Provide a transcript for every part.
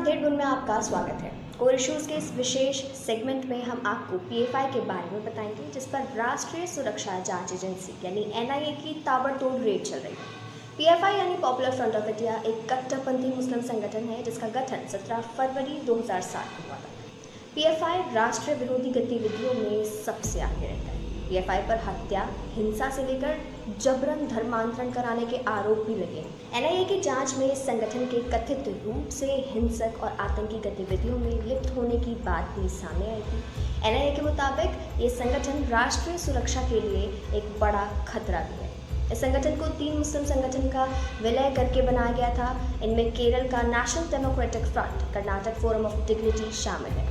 Update बुन में आपका स्वागत है। कोर इश्यूज के इस विशेष सेगमेंट में हम आपको पीएफआई के बारे में बताएंगे, जिस पर राष्ट्रीय सुरक्षा जांच एजेंसी यानी एनआईए की ताबड़तोड़ रेड चल रही है। पीएफआई यानी पॉपुलर फ्रंट ऑफ इंडिया एक कट्टरपंथी मुस्लिम संगठन है जिसका गठन 17 फरवरी 2007 को हुआ था। पीएफआई राष्ट्र विरोधी गतिविधियों में सबसे आगे रहता है। पीएफआई पर हत्या, हिंसा से लेकर जबरन धर्मांतरण कराने के आरोप भी लगे। एनआईए की जांच में इस संगठन के कथित रूप से हिंसक और आतंकी गतिविधियों में लिप्त होने की बात भी सामने आई थी। एनआईए के मुताबिक ये संगठन राष्ट्रीय सुरक्षा के लिए एक बड़ा खतरा भी है। इस संगठन को 3 मुस्लिम संगठन का विलय करके बनाया गया था। इनमें केरल का national democratic front, Karnataka forum of dignity शामिल है।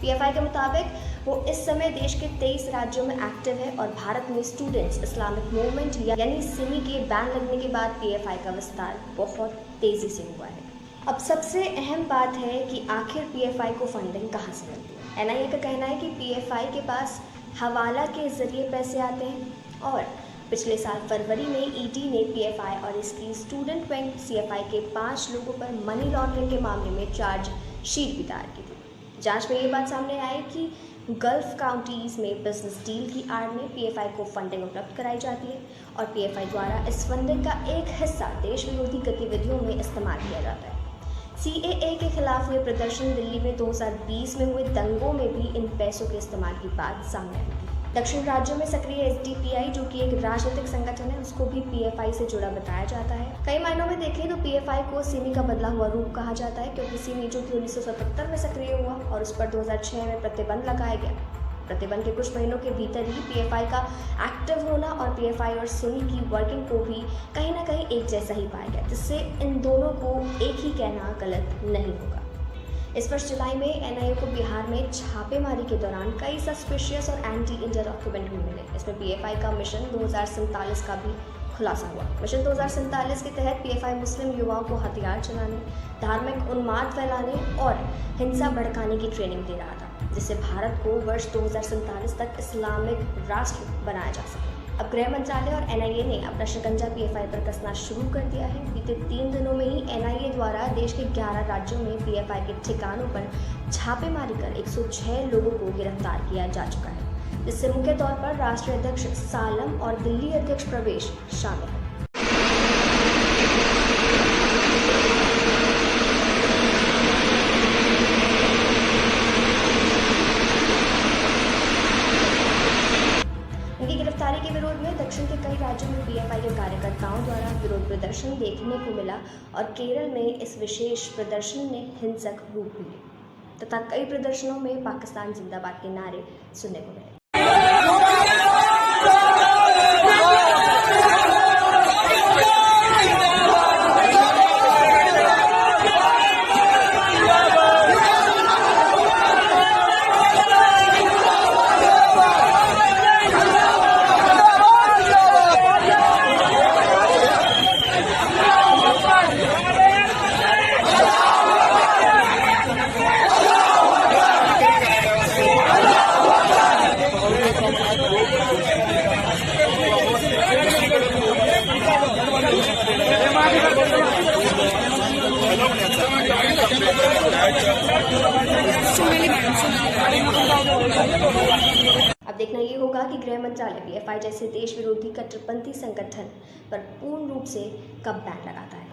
पीएफआई के मुताबिक वो इस समय देश के 23 राज्यों में एक्टिव है और भारत में स्टूडेंट्स इस्लामिक मूवमेंट यानी सिमी के बैन लगने के बाद पीएफआई का विस्तार बहुत तेजी से हुआ है। अब सबसे अहम बात है कि आखिर पीएफआई को फंडिंग कहाँ से मिलती है। एनआईए का कहना है कि पीएफआई के पास हवाला के जरिए पैसे आते हैं और पिछले साल फरवरी में ईडी ने पीएफआई और इसकी स्टूडेंट विंग सीएफआई के 5 लोगों पर मनी लॉन्ड्रिंग के मामले में चार्ज शीट भी दायर की थी। जांच में ये बात सामने आई कि गल्फ काउंटीज़ में बिजनेस डील की आड़ में पीएफआई को फंडिंग उपलब्ध कराई जाती है और पीएफआई द्वारा इस फंडिंग का एक हिस्सा देश विरोधी गतिविधियों में इस्तेमाल किया जाता है। सीएए के खिलाफ हुए प्रदर्शन, दिल्ली में 2020 में हुए दंगों में भी इन पैसों के इस्तेमाल की बात सामने आई थी। दक्षिण राज्यों में सक्रिय एसडीपीआई, जो कि एक राजनीतिक संगठन है, उसको भी पीएफआई से जुड़ा बताया जाता है। कई मायनों में देखें तो पीएफआई को सिमी का बदला हुआ रूप कहा जाता है, क्योंकि सिमी जो कि 1977 में सक्रिय हुआ और उस पर 2006 में प्रतिबंध लगाया गया। प्रतिबंध के कुछ महीनों के भीतर ही पीएफआई का एक्टिव होना और पीएफआई और सिमी की वर्किंग को भी कहीं ना कहीं एक जैसा ही पाया गया, जिससे इन दोनों को एक ही कहना गलत नहीं होगा। इस वर्ष जुलाई में एनआईए को बिहार में छापेमारी के दौरान कई सस्पिशियस और एंटी इंडिया डॉक्यूमेंट भी मिले। इसमें पीएफआई का मिशन 2047 का भी खुलासा हुआ। मिशन 2047 के तहत पीएफआई मुस्लिम युवाओं को हथियार चलाने, धार्मिक उन्माद फैलाने और हिंसा भड़काने की ट्रेनिंग दे रहा था, जिससे भारत को वर्ष 2047 तक इस्लामिक राष्ट्र बनाया जा सके। अब गृह मंत्रालय और एनआईए ने अपना शिकंजा पीएफआई पर कसना शुरू कर दिया है। बीते 3 दिनों में ही एनआईए द्वारा देश के 11 राज्यों में पीएफआई के ठिकानों पर छापेमारी कर 106 लोगों को गिरफ्तार किया जा चुका है, जिससे मुख्य तौर पर राष्ट्रीय अध्यक्ष सालम और दिल्ली अध्यक्ष प्रवेश शामिल है। इनकी गिरफ्तारी के विरोध में दक्षिण के कई राज्यों में पीएफआई के कार्यकर्ताओं द्वारा विरोध प्रदर्शन देखने को मिला और केरल में इस विशेष प्रदर्शन ने हिंसक रूप भी लिया तथा कई प्रदर्शनों में पाकिस्तान जिंदाबाद के नारे सुनने को मिले। अब देखना ये होगा कि गृह मंत्रालय पीएफआई जैसे देश विरोधी कट्टरपंथी संगठन पर पूर्ण रूप से कब बैन लगाता है।